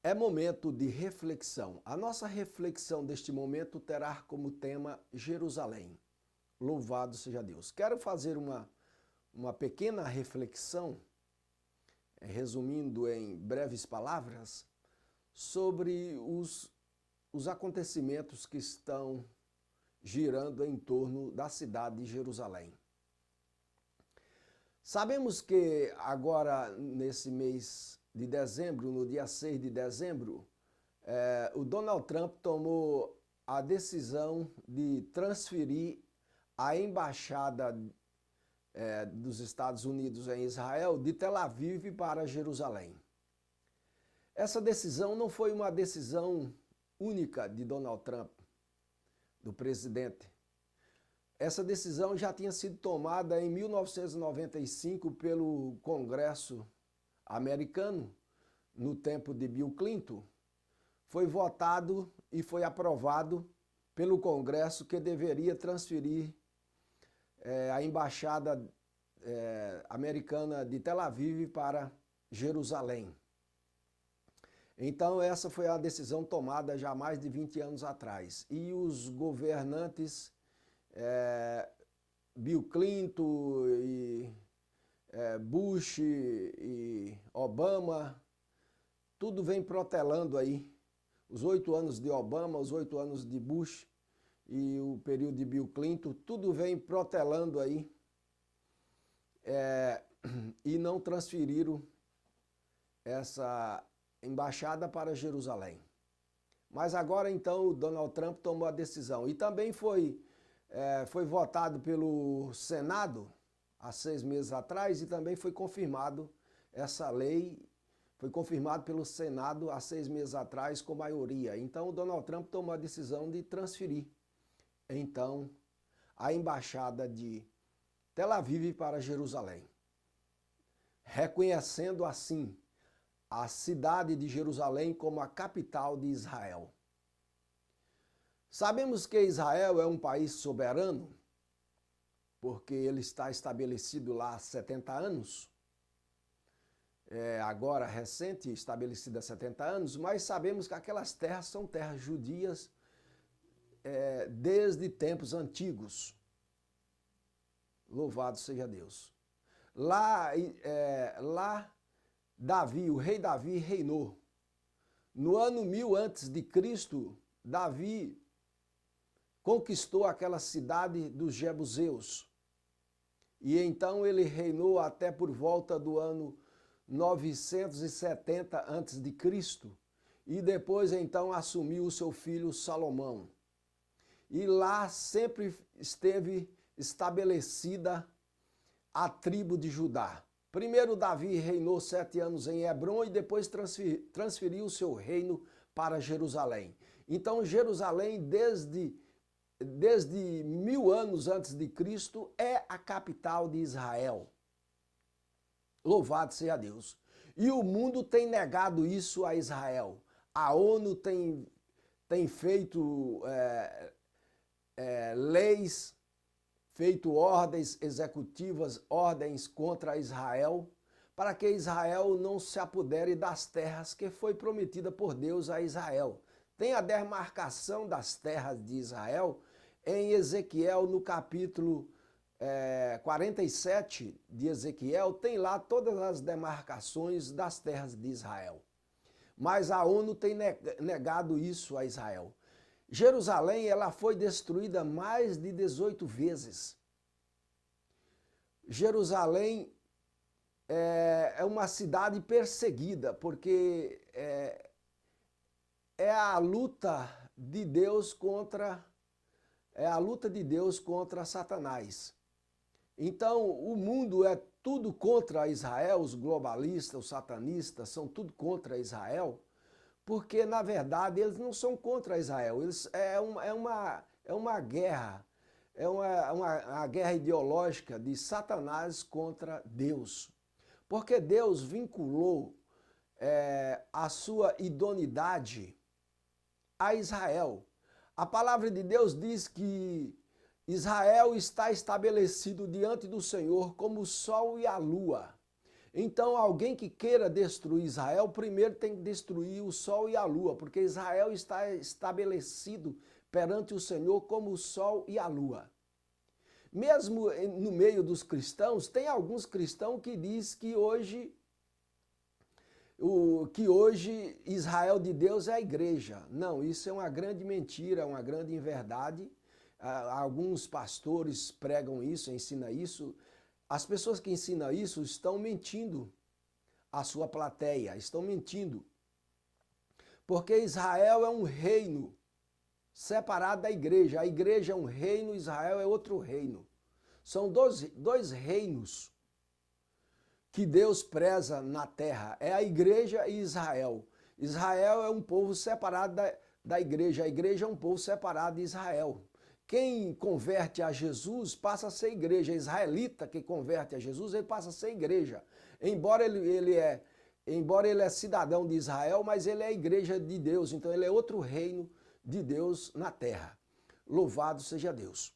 É momento de reflexão. A nossa reflexão deste momento terá como tema Jerusalém. Louvado seja Deus. Quero fazer uma pequena reflexão, resumindo em breves palavras, sobre os acontecimentos que estão girando em torno da cidade de Jerusalém. Sabemos que agora, nesse mês de dezembro, no dia 6 de dezembro, o Donald Trump tomou a decisão de transferir a embaixada dos Estados Unidos em Israel de Tel Aviv para Jerusalém. Essa decisão não foi uma decisão única de Donald Trump, do presidente. Essa decisão já tinha sido tomada em 1995 pelo Congresso americano, no tempo de Bill Clinton. Foi votado e foi aprovado pelo Congresso que deveria transferir a embaixada americana de Tel Aviv para Jerusalém. Então essa foi a decisão tomada já há mais de 20 anos atrás. E os governantes Bill Clinton e Bush e Obama, tudo vem protelando aí. Os 8 anos de Obama, os 8 anos de Bush e o período de Bill Clinton, tudo vem protelando aí e não transferiram essa embaixada para Jerusalém. Mas agora então o Donald Trump tomou a decisão e também foi votado pelo Senado há 6 meses atrás e também foi confirmado essa lei, foi confirmado pelo Senado há 6 meses atrás com maioria. Então o Donald Trump tomou a decisão de transferir então a embaixada de Tel Aviv para Jerusalém, reconhecendo assim a cidade de Jerusalém como a capital de Israel. Sabemos que Israel é um país soberano, porque ele está estabelecido lá há 70 anos, agora recente, estabelecido há 70 anos, mas sabemos que aquelas terras são terras judias desde tempos antigos. Louvado seja Deus. Lá Davi, o rei Davi reinou. No ano 1000 antes de Cristo, Davi conquistou aquela cidade dos Jebuseus. E então ele reinou até por volta do ano 970 antes de Cristo. E depois então assumiu o seu filho Salomão. E lá sempre esteve estabelecida a tribo de Judá. Primeiro Davi reinou 7 anos em Hebrom e depois transferiu o seu reino para Jerusalém. Então Jerusalém, desde 1000 anos antes de Cristo, é a capital de Israel. Louvado seja Deus. E o mundo tem negado isso a Israel. A ONU tem feito leis, feito ordens executivas, ordens contra Israel, para que Israel não se apodere das terras que foi prometida por Deus a Israel. Tem a demarcação das terras de Israel em Ezequiel, no capítulo 47 de Ezequiel, tem lá todas as demarcações das terras de Israel. Mas a ONU tem negado isso a Israel. Jerusalém, ela foi destruída mais de 18 vezes. Jerusalém é uma cidade perseguida, porque é a luta de Deus contra Satanás. Então, o mundo é tudo contra Israel, os globalistas, os satanistas, são tudo contra Israel, porque, na verdade, eles não são contra Israel, é uma guerra, uma guerra ideológica de Satanás contra Deus. Porque Deus vinculou a sua idoneidade a Israel. A palavra de Deus diz que Israel está estabelecido diante do Senhor como o sol e a lua. Então, alguém que queira destruir Israel, primeiro tem que destruir o sol e a lua, porque Israel está estabelecido perante o Senhor como o sol e a lua. Mesmo no meio dos cristãos, tem alguns cristãos que diz que hoje Israel de Deus é a igreja. Não, isso é uma grande mentira, uma grande inverdade. Alguns pastores pregam isso, ensinam isso. As pessoas que ensinam isso estão mentindo à sua plateia, estão mentindo. Porque Israel é um reino separado da igreja. A igreja é um reino, Israel é outro reino. São dois reinos que Deus preza na terra. É a igreja e Israel. Israel é um povo separado da igreja. A igreja é um povo separado de Israel. Quem converte a Jesus passa a ser igreja. Israelita que converte a Jesus, ele passa a ser igreja. Embora ele é cidadão de Israel, mas ele é a igreja de Deus. Então ele é outro reino de Deus na terra. Louvado seja Deus.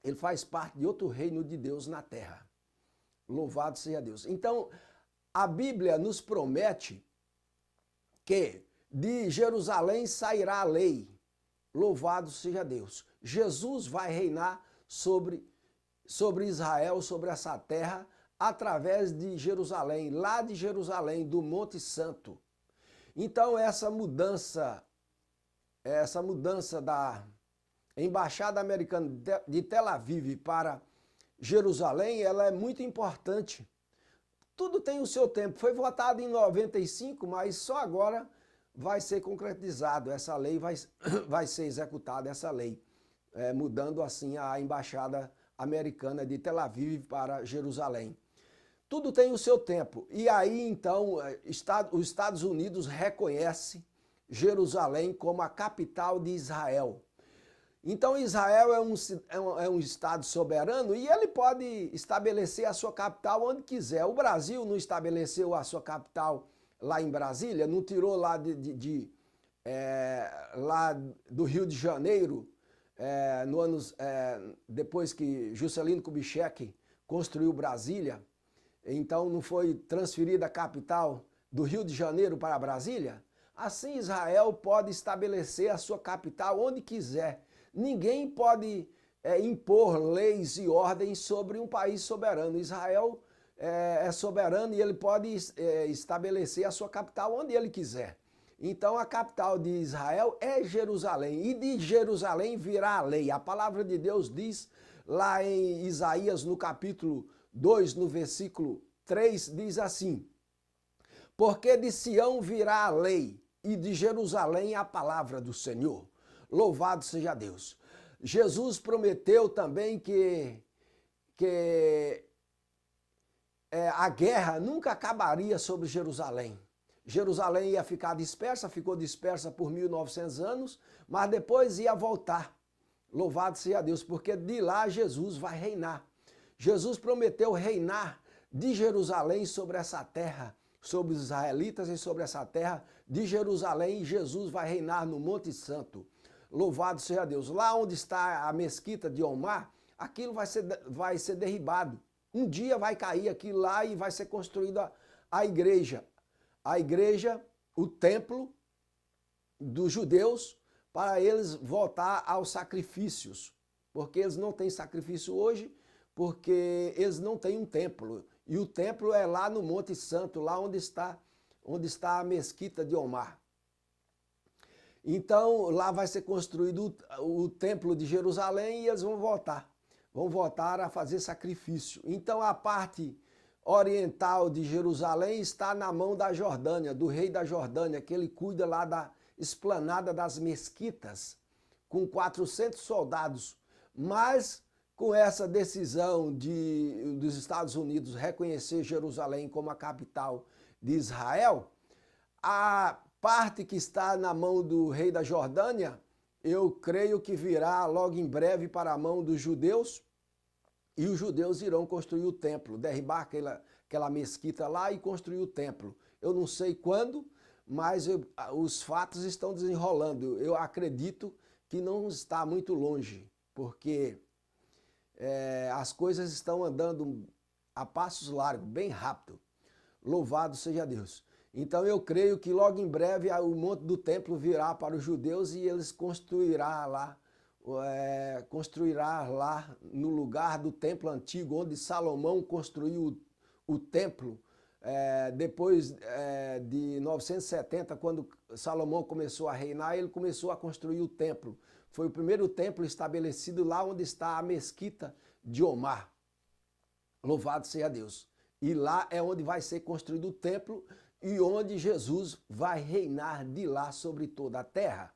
Ele faz parte de outro reino de Deus na terra. Louvado seja Deus. Então, a Bíblia nos promete que de Jerusalém sairá a lei. Louvado seja Deus. Jesus vai reinar sobre Israel, sobre essa terra, através de Jerusalém, lá de Jerusalém, do Monte Santo. Então, essa mudança da Embaixada Americana de Tel Aviv para Jerusalém, ela é muito importante. Tudo tem o seu tempo. Foi votado em 95, mas só agora vai ser concretizado. Essa lei vai ser executada, essa lei, mudando assim a Embaixada Americana de Tel Aviv para Jerusalém. Tudo tem o seu tempo. E aí, então, os Estados Unidos reconhece Jerusalém como a capital de Israel. Então Israel é um estado soberano e ele pode estabelecer a sua capital onde quiser. O Brasil não estabeleceu a sua capital lá em Brasília, não tirou lá, lá do Rio de Janeiro, depois que Juscelino Kubitschek construiu Brasília. Então não foi transferida a capital do Rio de Janeiro para Brasília? Assim Israel pode estabelecer a sua capital onde quiser. Ninguém pode impor leis e ordens sobre um país soberano. Israel é soberano e ele pode estabelecer a sua capital onde ele quiser. Então a capital de Israel é Jerusalém e de Jerusalém virá a lei. A palavra de Deus diz lá em Isaías no capítulo 2, no versículo 3, diz assim: porque de Sião virá a lei e de Jerusalém a palavra do Senhor. Louvado seja Deus. Jesus prometeu também que a guerra nunca acabaria sobre Jerusalém. Jerusalém ia ficar dispersa, ficou dispersa por 1900 anos, mas depois ia voltar. Louvado seja Deus, porque de lá Jesus vai reinar. Jesus prometeu reinar de Jerusalém sobre essa terra, sobre os israelitas e sobre essa terra de Jerusalém. Jesus vai reinar no Monte Santo. Louvado seja Deus. Lá onde está a mesquita de Omar, aquilo vai ser derribado. Um dia vai cair aquilo lá e vai ser construída a igreja. A igreja, o templo dos judeus, para eles voltar aos sacrifícios. Porque eles não têm sacrifício hoje, porque eles não têm um templo. E o templo é lá no Monte Santo, lá onde está a mesquita de Omar. Então, lá vai ser construído o templo de Jerusalém e eles vão voltar a fazer sacrifício. Então, a parte oriental de Jerusalém está na mão da Jordânia, do rei da Jordânia, que ele cuida lá da esplanada das mesquitas, com 400 soldados. Mas, com essa decisão dos Estados Unidos reconhecer Jerusalém como a capital de Israel, a parte que está na mão do rei da Jordânia, eu creio que virá logo em breve para a mão dos judeus, e os judeus irão construir o templo, derribar aquela mesquita lá e construir o templo. Eu não sei quando, mas os fatos estão desenrolando. Eu acredito que não está muito longe, porque as coisas estão andando a passos largos, bem rápido. Louvado seja Deus. Então eu creio que logo em breve o monte do templo virá para os judeus e eles construirá lá no lugar do templo antigo, onde Salomão construiu o templo. Depois de 970, quando Salomão começou a reinar, ele começou a construir o templo. Foi o primeiro templo estabelecido lá onde está a mesquita de Omar. Louvado seja Deus. E lá é onde vai ser construído o templo e onde Jesus vai reinar de lá sobre toda a terra.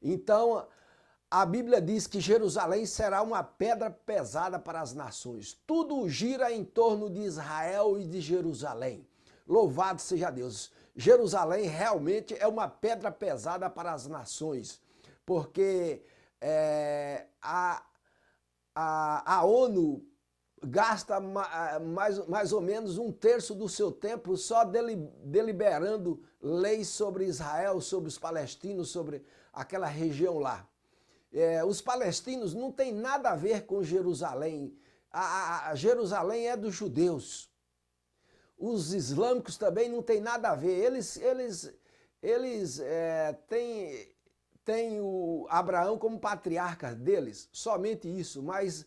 Então, a Bíblia diz que Jerusalém será uma pedra pesada para as nações. Tudo gira em torno de Israel e de Jerusalém. Louvado seja Deus. Jerusalém realmente é uma pedra pesada para as nações, porque a ONU gasta mais ou menos um terço do seu tempo só deliberando leis sobre Israel, sobre os palestinos, sobre aquela região lá. Os palestinos não têm nada a ver com Jerusalém. Jerusalém é dos judeus. Os islâmicos também não têm nada a ver. Eles têm o Abraão como patriarca deles, somente isso, mas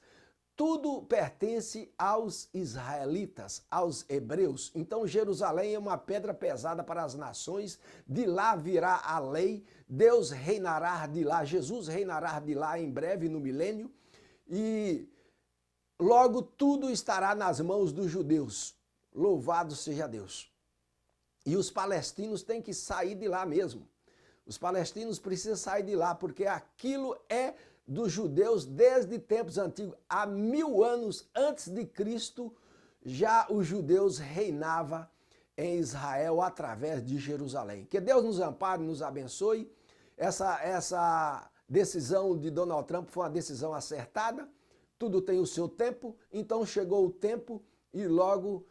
tudo pertence aos israelitas, aos hebreus. Então Jerusalém é uma pedra pesada para as nações, de lá virá a lei, Deus reinará de lá, Jesus reinará de lá em breve no milênio, e logo tudo estará nas mãos dos judeus. Louvado seja Deus. E os palestinos têm que sair de lá mesmo. Os palestinos precisam sair de lá, porque aquilo é dos judeus desde tempos antigos. Há 1000 anos antes de Cristo, já os judeus reinavam em Israel através de Jerusalém. Que Deus nos ampare, nos abençoe. Essa decisão de Donald Trump foi uma decisão acertada. Tudo tem o seu tempo, então chegou o tempo e logo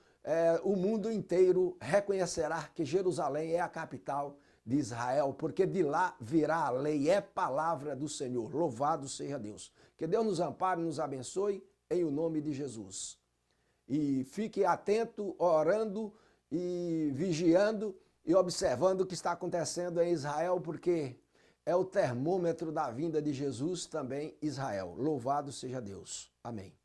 o mundo inteiro reconhecerá que Jerusalém é a capital de Israel, porque de lá virá a lei, é palavra do Senhor. Louvado seja Deus. Que Deus nos ampare, nos abençoe, em o nome de Jesus. E fique atento, orando e vigiando e observando o que está acontecendo em Israel, porque é o termômetro da vinda de Jesus também, Israel. Louvado seja Deus. Amém.